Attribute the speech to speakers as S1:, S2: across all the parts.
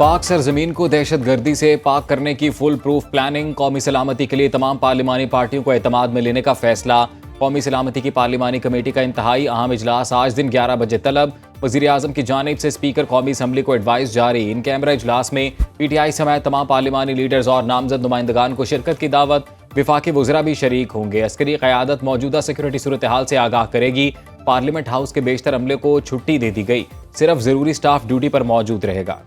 S1: पाक सरजमीन को दहशतगर्दी से पाक करने की फुल प्रूफ प्लानिंग, कौमी सलामती के लिए तमाम पार्लिमानी पार्टियों को एतमाद में लेने का फैसला। कौमी सलामती की पार्लिमानी कमेटी का इंतहाई अहम इजलास आज दिन 11 बजे तलब। वज़ीर आज़म की जानिब से स्पीकर कौमी असम्बली को एडवाइस जारी। इन कैमरा इजलास में PTI समेत तमाम पार्लिमानी लीडर्स और नामजद नुमाइंदगान को शिरकत की दावत। विफाकी वज़रा भी शरीक होंगे। अस्करी क़यादत मौजूदा सिक्योरिटी सूरत हाल से आगाह करेगी। पार्लियामेंट हाउस के बेशतर अमले को छुट्टी दे दी गई, सिर्फ ज़रूरी स्टाफ ड्यूटी पर मौजूद रहेगा।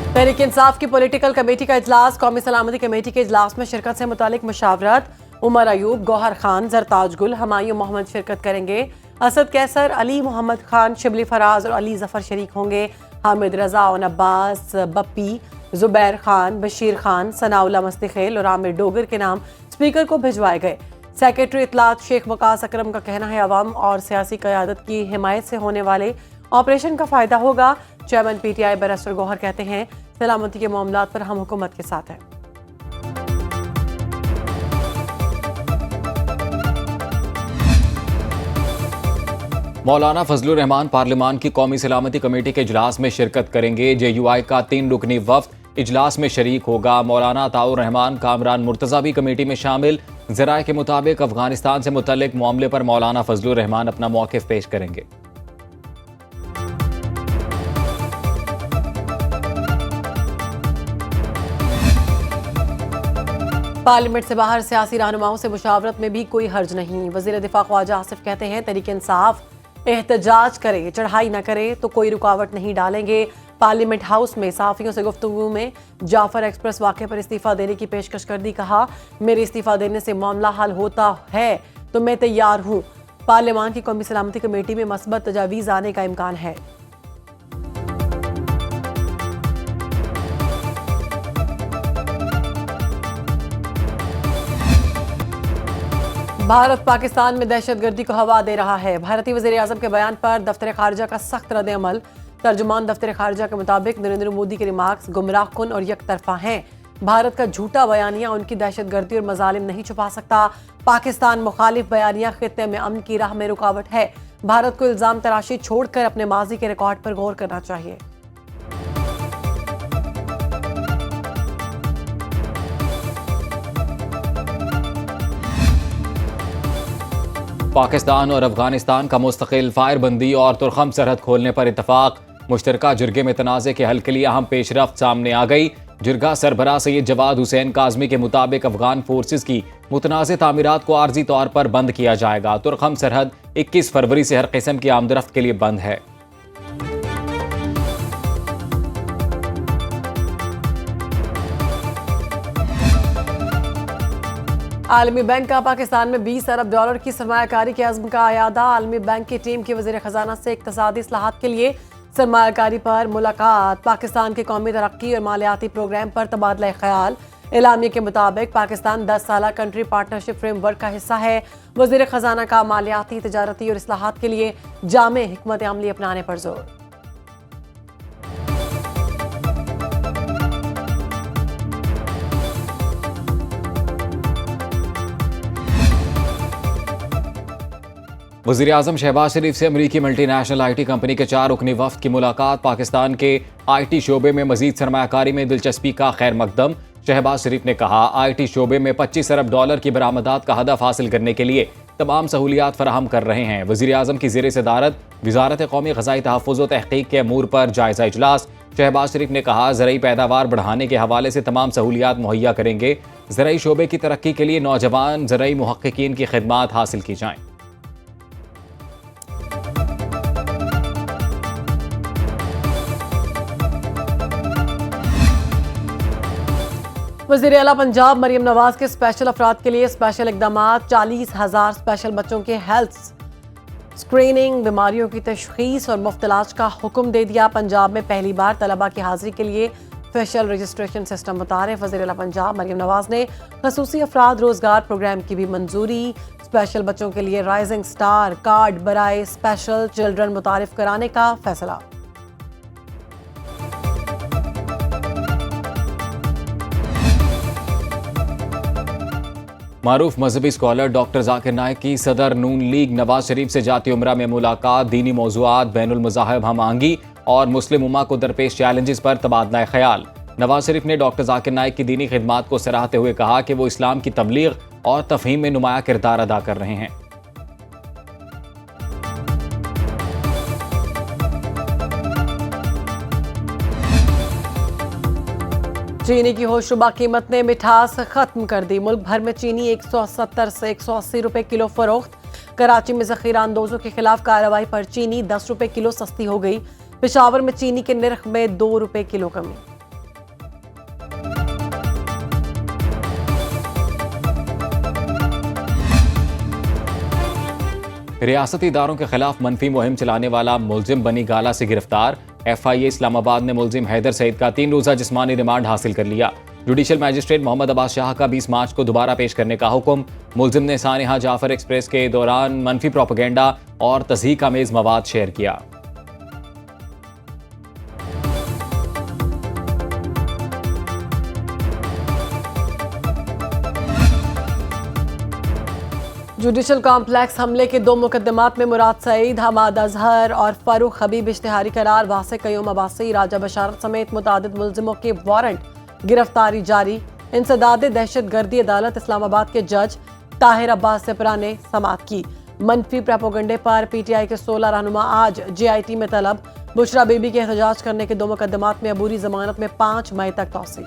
S2: तहरीक इंसाफ की पॉलिटिकल कमेटी का इजलास। कौमी सलामती कमेटी के इजलास में शिरकत से मुतालिक मुशावरत। उमर अयूब, गौहर खान, जरताज गुल, हमायूं मोहम्मद शिरकत करेंगे। असद कैसर, अली मोहम्मद खान, शिबली फराज और अली जफर शरीक होंगे। हामिद रजा, ओन अब्बास, बप्पी, जुबैर खान, बशीर खान, सनाउल्ला मस्तिखेल और आमिर डोगर के नाम स्पीकर को भिजवाए गए। सेक्रेटरी इतलात शेख वकास अकरम का कहना है अवाम और सियासी क़यादत की हिमायत से होने वाले ऑपरेशन का फ़ायदा होगा। चेयरमैन PTI बैरिस्टर गौहर कहते हैं सलामती के मामलात पर हम हुकूमत के साथ हैं।
S1: मौलाना फजलुर रहमान पार्लिमान की कौमी सलामती कमेटी के इजलास में शिरकत करेंगे। JUI का 3 रुकनी वफ्द इजलास में शरीक होगा। मौलाना अताउर रहमान, कामरान मुर्तज़ा भी कमेटी में शामिल। ज़राए के मुताबिक अफगानिस्तान से मुतल्लिक मामले पर मौलाना फजलुर रहमान अपना मौक़िफ़ पेश करेंगे।
S2: पार्लियामेंट से बाहर सियासी रहनुमाओं से मुशावरत में भी कोई हर्ज नहीं। वज़ीर दिफा ख्वाजा आसिफ कहते हैं तहरीक इंसाफ एहतजाज करे, चढ़ाई न करे तो कोई रुकावट नहीं डालेंगे। पार्लियामेंट हाउस में सहाफ़ियों से गुफ्तगू में जाफर एक्सप्रेस वाक़े पर इस्तीफ़ा देने की पेशकश कर दी। कहा मेरे इस्तीफ़ा देने से मामला हल होता है तो मैं तैयार हूँ। पार्लियामान की कौमी सलामती कमेटी में मस्बत तजावीज़ आने का इम्कान है। भारत पाकिस्तान में दहशतगर्दी को हवा दे रहा है। भारतीय वज़ीर आज़म के बयान पर दफ्तर खारजा का सख्त रद्द अमल। तर्जुमान दफ्तर खारजा के मुताबिक नरेंद्र मोदी के रिमार्क्स गुमराहकुन और यकतरफा हैं। भारत का झूठा बयानिया उनकी दहशतगर्दी और मजालिम नहीं छुपा सकता। पाकिस्तान मुखालिफ बयानिया खित्ते में अमन की राह में रुकावट है। भारत को इल्ज़ाम तराशी छोड़कर अपने माजी के रिकॉर्ड पर गौर करना चाहिए।
S1: पाकिस्तान और अफगानिस्तान का मुस्तकिल फायरबंदी और तुरखम सरहद खोलने पर इतफाक। मुश्तरका जुर्गे में तनाज़े के हल के लिए अहम पेशरफ्त सामने आ गई। जुर्गा सरबराह सैयद जवाद हुसैन काज़मी के मुताबिक अफगान फोर्सेस की मुतनाज़ तामीरात को आर्जी तौर पर बंद किया जाएगा। तुरखम सरहद 21 फरवरी से हर किस्म की आमदरफ्त के लिए बंद है।
S2: आलमी बैंक का पाकिस्तान में $20 अरब की सरमायाकारी के अज़्म का अयादा। आलमी बैंक की टीम की वज़ीर ख़जाना से इक़्तिसादी इस्लाहात के लिए सरमायाकारी पर मुलाकात। पाकिस्तान के कौमी तरक्की और मालियाती प्रोग्राम पर तबादला ख्याल। एलामिया के मुताबिक पाकिस्तान 10 साला कंट्री पार्टनरशिप फ्रेमवर्क का हिस्सा है। वज़ीर ख़जाना का मालियाती, तजारती और इस्लाहात के लिए जामे हिकमत अमली अपनाने पर जोर।
S1: वज़ीर आज़म शहबाज शरीफ से अमरीकी मल्टीनेशनल IT कंपनी के 4 रुकनी वफ़द की मुलाकात। पाकिस्तान के IT शोबे में मज़ीद सरमायाकारी में दिलचस्पी का खैर मकदम। शहबाज शरीफ ने कहा IT शोबे में $25 अरब की बरामदात का हदफ हासिल करने के लिए तमाम सहूलियात फराहम कर रहे हैं। वज़ीर आज़म की ज़ेर सदारत वज़ारत कौमी ग़ज़ाई तहफ़्फ़ुज़ व तहक़ीक़ के अमूर पर जायज़ा इजलास। शहबाज शरीफ ने कहा ज़रई पैदावार बढ़ाने के हवाले से तमाम सहूलियात मुहैया करेंगे। ज़रई शोबे की तरक्की के लिए नौजवान ज़रई मुहक़्क़ीन की खिदमात हासिल की जाएँ।
S2: वज़ीर आला पंजाब मरियम नवाज के स्पेशल अफराद के लिए स्पेशल इकदाम। 40,000 स्पेशल बच्चों के हेल्थ स्क्रीनिंग, बीमारियों की तशख़ीस और मुफ्त इलाज का हुक्म दे दिया। पंजाब में पहली बार तलबा की हाज़िरी के लिए स्पेशल रजिस्ट्रेशन सिस्टम मुतारिफ। वज़ीर आला पंजाब मरियम नवाज ने ख़ुसूसी अफराद रोज़गार प्रोग्राम की भी मंजूरी। स्पेशल बच्चों के लिए राइजिंग स्टार कार्ड बराए स्पेशल चिल्ड्रन मुतारिफ कराने का फैसला।
S1: मारूफ मजहबी स्कॉलर डॉक्टर जाकिर नाइक की सदर नून लीग नवाज शरीफ से जाती उम्रा में मुलाकात, दीनी मौज़ूआत, बैनुल मज़ाहिब हम आहंगी और मुस्लिम उम्मा को दरपेश चैलेंजेस पर तबादला ख्याल। नवाज शरीफ ने डॉक्टर जाकिर नाइक की दीनी खिदमात को सराहते हुए कहा कि वो इस्लाम की तबलीग और तफहीम में नुमाया किरदार अदा कर रहे हैं।
S2: चीनी की होशरुबा कीमत ने मिठास खत्म कर दी। मुल्क भर में चीनी 170 से 180 रुपए किलो फरोख्त। कराची में जखीरा अंदोजों के खिलाफ कार्रवाई पर चीनी 10 रुपए किलो सस्ती हो गई। पेशावर में चीनी के निर्ख में 2 रुपए किलो कमी।
S1: रियासती इदारों के खिलाफ मनफी मुहिम चलाने वाला मुलजिम बनी गाला से गिरफ्तार। FIA इस्लामाबाद ने मुलजिम हैदर सईद का 3 रोज़ा जिस्मानी रिमांड हासिल कर लिया। जुडिशल मैजिस्ट्रेट मोहम्मद अब्बास शाह का 20 मार्च को दोबारा पेश करने का हुक्म। मुलजिम ने सानिहा जाफर एक्सप्रेस के दौरान मनफी प्रोपेगेंडा और तज़हीक आमेज मवाद शेयर किया।
S2: जुडिशल कॉम्प्लेक्स हमले के 2 मुकदमात में मुराद सईद, हमाद अजहर और फारूक हबीब इश्तिहारी करार, वासे कयूम अब्बासी, राजा बशारत समेत मुतादिद मुलजिमों के वारंट गिरफ्तारी जारी। इंसदाद दहशत गर्दी अदालत इस्लामाबाद के जज ताहिर अब्बास सिपरा ने समाअत की। मनफी प्रोपेगेंडे पर PTI के 16 रहनुमा आज JIT में तलब। बुशरा बीबी के एहतजाज करने के 2 मुकदमात में अबूरी जमानत में 5 मई तक तौसी।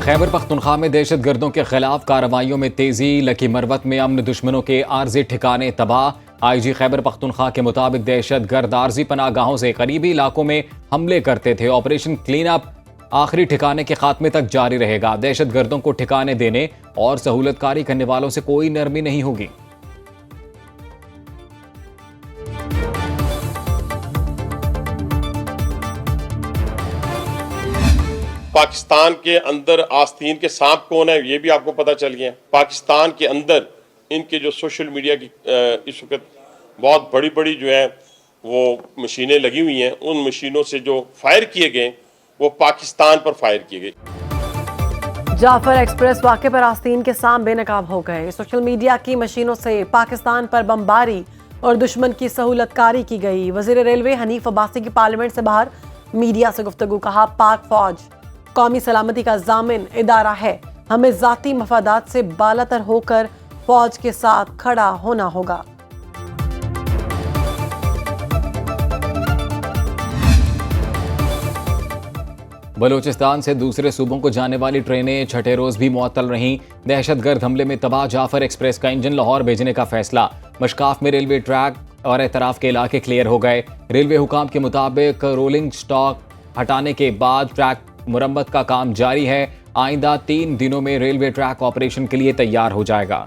S1: खैबर पख्तूनख्वा में दहशत गर्दों के खिलाफ कार्रवाइयों में तेजी। लकी मरवत में अमन दुश्मनों के आर्जी ठिकाने तबाह। IG खैबर पख्तूनख्वा के मुताबिक दहशत गर्द आर्जी पनागाहों से करीबी इलाकों में हमले करते थे। ऑपरेशन क्लीन अप आखिरी ठिकाने के खात्मे तक जारी रहेगा। दहशत गर्दों को ठिकाने देने और सहूलतकारी करने वालों से कोई नरमी नहीं होगी।
S3: पाकिस्तान के अंदर आस्तीन के सांप कौन है ये भी आपको पता चल गया। पाकिस्तान के अंदर इनके जो सोशल मीडिया की इस वक्त बहुत बड़ी बड़ी जो है वो मशीनें लगी हुई हैं, उन मशीनों से जो फायर किए गए वो पाकिस्तान पर फायर किए गए।
S2: जाफर एक्सप्रेस वाक़े पर आस्तीन के सांप बेनकाब हो गए। सोशल मीडिया की मशीनों से पाकिस्तान पर बमबारी और दुश्मन की सहूलतकारी की गई। वज़ीर रेलवे हनीफ अब्बासी की पार्लियामेंट से बाहर मीडिया से गुफ्तगू। कहा, पाक फौज कौमी सलामती का जामिन इदारा है, हमें जाती मफादात से बालातर होकर फौज के साथ खड़ा होना होगा।
S1: बलूचिस्तान से दूसरे सूबों को जाने वाली ट्रेनें छठे रोज भी मुअत्तल रहीं। दहशतगर्द हमले में तबाह जाफर एक्सप्रेस का इंजन लाहौर भेजने का फैसला। मशकाफ में रेलवे ट्रैक और एतराफ के इलाके क्लियर हो गए। रेलवे हुकाम के मुताबिक रोलिंग स्टॉक हटाने के बाद ट्रैक मुरम्मत का काम जारी है। आइंदा 3 दिनों में रेलवे ट्रैक ऑपरेशन के लिए तैयार हो जाएगा।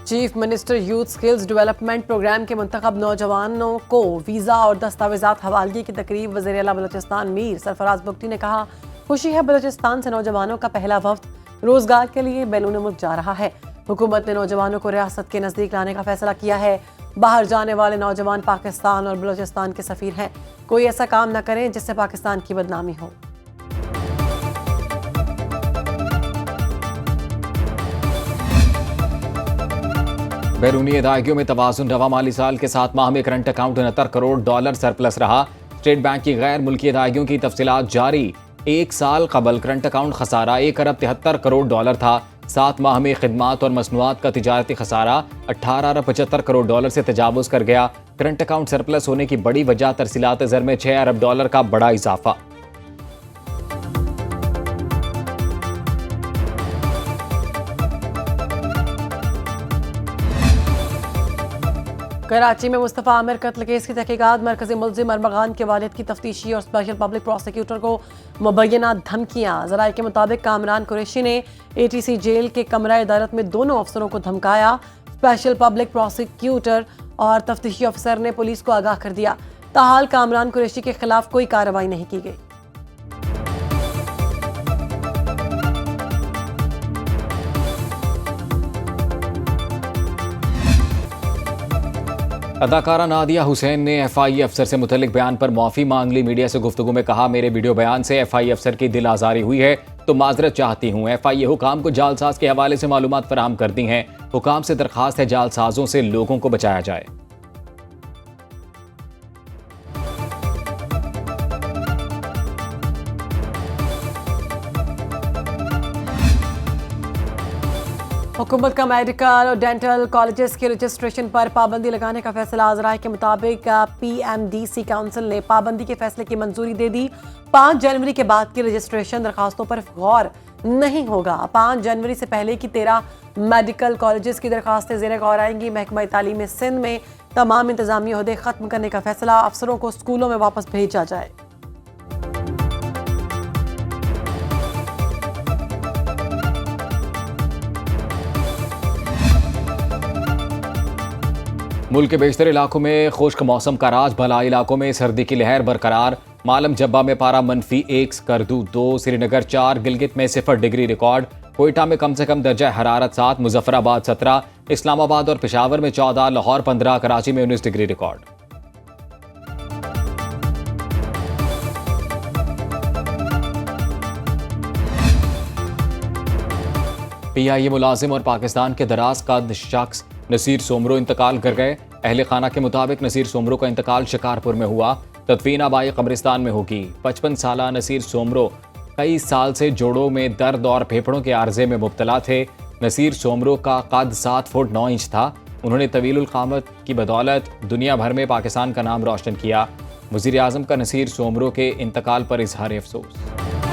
S2: Chief Minister youth skills development programme के मुंतखब नौजवानों को वीज़ा और दस्तावेजात हवालगी की तकरीब। वज़ीर आला बलूचिस्तान मीर सरफराज बुगटी ने कहा, खुशी है बलूचिस्तान से नौजवानों का पहला वफ्द रोजगार के लिए बैरून मुल्क जा रहा है। हुकूमत ने नौजवानों को रियासत के नज़दीक लाने का फैसला किया है। बाहर जाने वाले नौजवान पाकिस्तान और बलूचिस्तान के सफ़ीर हैं। कोई ऐसा काम न करें जिससे पाकिस्तान की बदनामी हो।
S1: बैरूनी अदायगियों में तवाज़ुन। रवा माली साल के 7 माह में करंट अकाउंट $69 करोड़ सरप्लस रहा। स्टेट बैंक की गैर मुल्की अदायगियों की तफसीलात जारी। 1 साल कबल करंट अकाउंट खसारा $1 अरब 73 करोड़ था। 7 माह में खिदमात और मसनूआत का तिजारती खसारा $18 अरब 75 करोड़ से तजावुज़ कर गया। करंट अकाउंट सरप्लस होने की बड़ी वजह तरसीलात ज़र में $6 अरब का बड़ा इजाफा।
S2: कराची में मुस्तफ़ा आमिर कत्ल केस की तहकीकात। मरकजी मुलजिम अरमगान के वालिद की तफ्तीशी और स्पेशल पब्लिक प्रोसिक्यूटर को मुबैना धमकियाँ। ज़राए के मुताबिक कामरान कुरैशी ने ATC जेल के कमरा अदालत में दोनों अफसरों को धमकाया। स्पेशल पब्लिक प्रोसिक्यूटर और तफ्तीशी अफसर ने पुलिस को आगाह कर दिया। ताहाल कामरान कुरैशी के खिलाफ कोई कार्रवाई नहीं की गई।
S1: अदाकारा नादिया हुसैन ने एफआई अफसर से मुतल्लिक बयान पर माफी मांग ली। मीडिया से गुफ्तगू में कहा, मेरे वीडियो बयान से एफआई अफसर की दिल आजारी हुई है तो माजरत चाहती हूँ। एफआई हुकाम को जालसाज के हवाले से मालूमात फराहम कर दी हैं। हुकाम से दरखास्त है जालसाजों से लोगों को बचाया जाए।
S2: हुकूमत का मेडिकल और डेंटल कॉलेजेस के रजिस्ट्रेशन पर पाबंदी लगाने का फैसला आज राय के मुताबिक पीएमडीसी काउंसिल ने पाबंदी के फैसले की मंजूरी दे दी। 5 जनवरी के बाद की रजिस्ट्रेशन दरखास्तों पर गौर नहीं होगा। 5 जनवरी से पहले की 13 मेडिकल कॉलेजेस की दरखास्तें ज़ेर गौर आएंगी। महकमा तालीम सिंध में तमाम इंतजामी ओहदे खत्म करने का फैसला, अफसरों को स्कूलों में वापस भेजा जाए।
S1: मुल्क के बेशतर इलाकों में खुश्क मौसम का राज, भला इलाकों में सर्दी की लहर बरकरार। मालम जब्बा में पारा -1 स्कर्दू 2, श्रीनगर 4, गिलगित में 0 डिग्री रिकॉर्ड, कोयटा में कम से कम दर्जा हरारत 7, मुजफ्फराबाद 17, इस्लामाबाद और पेशावर में 14, लाहौर 15, कराची में 19 डिग्री रिकॉर्ड। पीआईए मुलाजिम और पाकिस्तान के दराज कद शख्स नसीर सोमरो इंतकाल कर गए। अहले खाना के मुताबिक नसीर सोमरो का इंतकाल शिकारपुर में हुआ। तदफीन आबाई कब्रिस्तान में होगी। 55 साला नसीर सोमरो कई साल से जोड़ों में दर्द और फेफड़ों के आर्जे में मुब्तला थे। नसीर सोमरो का कद 7 फुट 9 इंच था। उन्होंने तवीलुल क़ामत की बदौलत दुनिया भर में पाकिस्तान का नाम रोशन किया। वज़ीर आज़म का नसीर सोमरो के इंतकाल पर इजहार अफसोस।